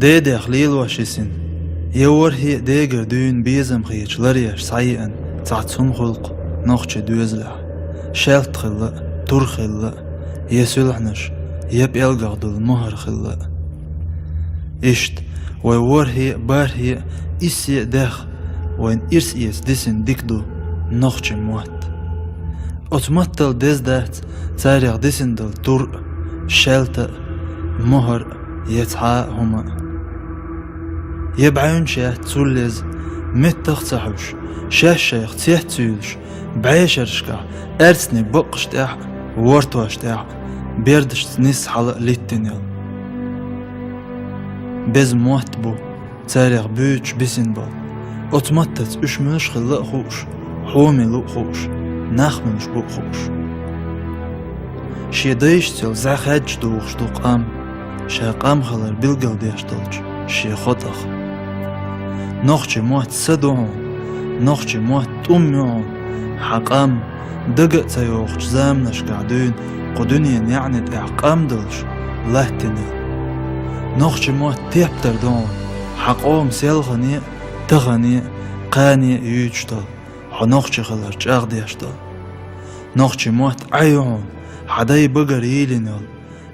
دي خليل وشيسن يور هي ديگر دون بيزم خيش لريش سعيئن تعتسون خلق نوخش دوزلع شالت خلق تور خلق يسولعنش يب يلقغدل مهر خلق اشت ويور هي بار هي إسي داخ وين إرس إيس ديسن ديكدو نوخش موات أتمتل ديز دات تاريخ ديسن دل تور شالت مهر يتعا هما يبعون شاه تولز متخصحوش شاه شيخ تيه تسولش بعيشرشكا ارسني بقش تاح ورتواش تاح بيردش تنس حلق ليتنيل بز موات بو تاريخ بيوش بسن بال اتمتت اش منش خلق خوش حومي لو خوش ناخمنش بو خوش شي دايشتل زاخاج دوخش دو قام شا قام خلر بلقل ديشتلج شي خطخ نوخش موات سدوهم نوخش موات تؤميهم حقام دقق تيوخش زامنش قعدون قدونين يعني تحقام دلش لهتني نوخش موات تيبتر دون حقوم سيلغني تغني قاني يوجدل حنوخش خلر جاغ ديشتل نوخش موات عيون حداي بقر يلينل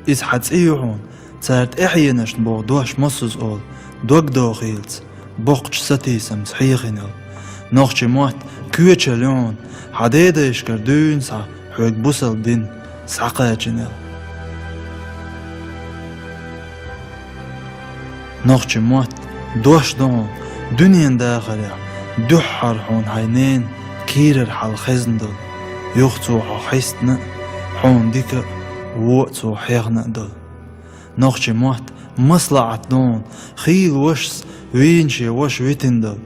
إز حدس إيوهون تارت إحيانش نبوغ دوش مصوز أول دوك دوغيلت بوقش ستيسم صحيحينل نوخش موات كويتش لون حدايدا يشكر دون سا حوك بوصل دين ساقاجينل نوخش موات دوش دون دنيا داخل دوحر حون عينين كيرر حال خزندل يوختو حيستنا حون ديك وقتو حيغنا دل نوخش موات مصلعة دون خيل وشس وينشي وش ويتندل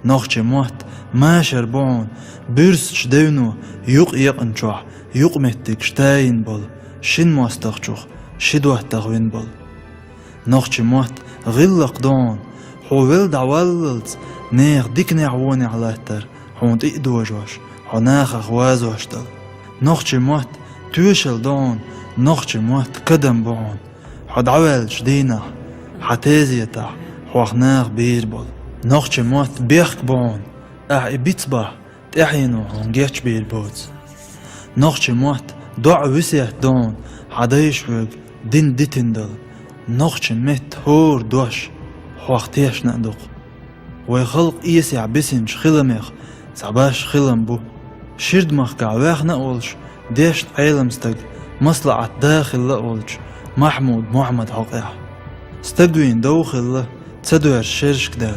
نوخش موات ما شربون برسش دونو يوق يقنشوح يوق مهتك شتاين بل شن مواستخشوخ شدوه تغوين بل نوخش موات غلق دون حوول دعواللت نيخ ديك نعووني علاتر حون تقدوجوش حناخ اخوازوش دل نوخش موات توشل دون نوخش موات كدم بون حد عوالش دينا حتازيتا حوخناخ بيربل نوخش موات بيخك بون بيتصبح تحينو هنجيتش بيربوت نوخش موات دع وسيح دون حدايش ويق دين ديتندل نوخش مت هور دوش حوختيش نقدق ويخلق إيسيع بسنش خلميخ سعباش خلم بو شرد مخ كعواخ نقولش ديش عيلم استق مصلعة داخل لقولش محمود محمد حقيح استقوين دوخل تدوير شرش كدال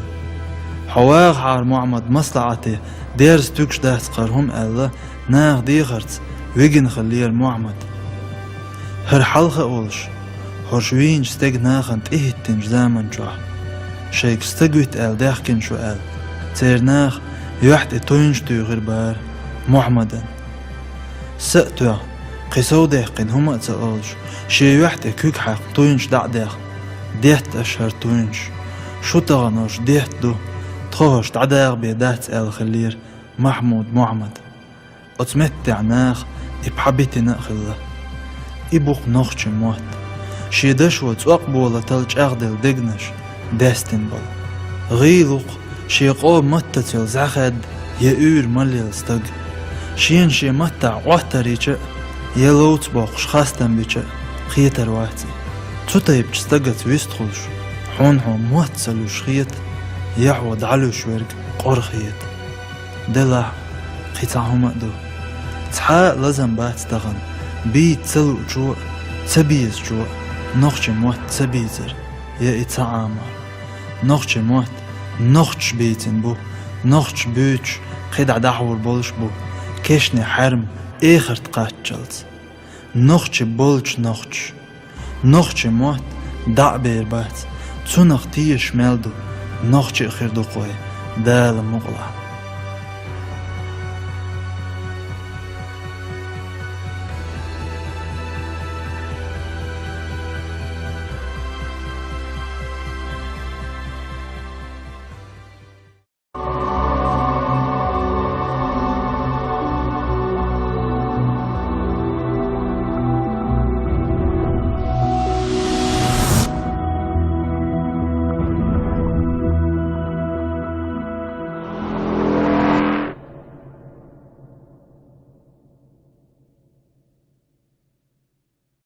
حواغ حار محمد مصلعتي ديرس توكش داس قرهم ألا ناغ ديخرت ويجن خلير محمد هر حلقة قولش هرشوين استق ناخنت إهتنج زامن جوح شيك استقويت آل داخكن شو آل تير ناغ يوحت اتوينش دو غير بار محمدا سأتوا قيسو داقين هما اتسألش شي يوحت كوك حق توينش دع داق ديت أشهر توينش شو تغنوش ديت دو تخوش تعداق بيدات آل خلير محمود محمد اتمتع ناخ ابحبيتي ناخله إبوخ نوخش موت شي دشوة تقبول تلج أغدل دقنش داستن بل غيلوق شي قوم متتل زخد يأور مليل استق شين شي متع واتريچ يلوت باقش خاستن بيچ خيتر واتي تطيب استقت ويستخلش حونهم موتسلوش خيت يعود علوش ورق قرخيت دلع قطعهم أدو تحا لازم بات تغن بي تسلو جوع تبيز جوع نوخش موت تبيزر يا اتعامر نوخش موت نوخش بيتن بو نوخش بيوش قيدع دحور بولش بو كشني حرم اخر تقاتشلت نوخش بولش نوخش موت دع بير بات تونخ تيش مالدو نوخش اخر دو قوي دال مغلع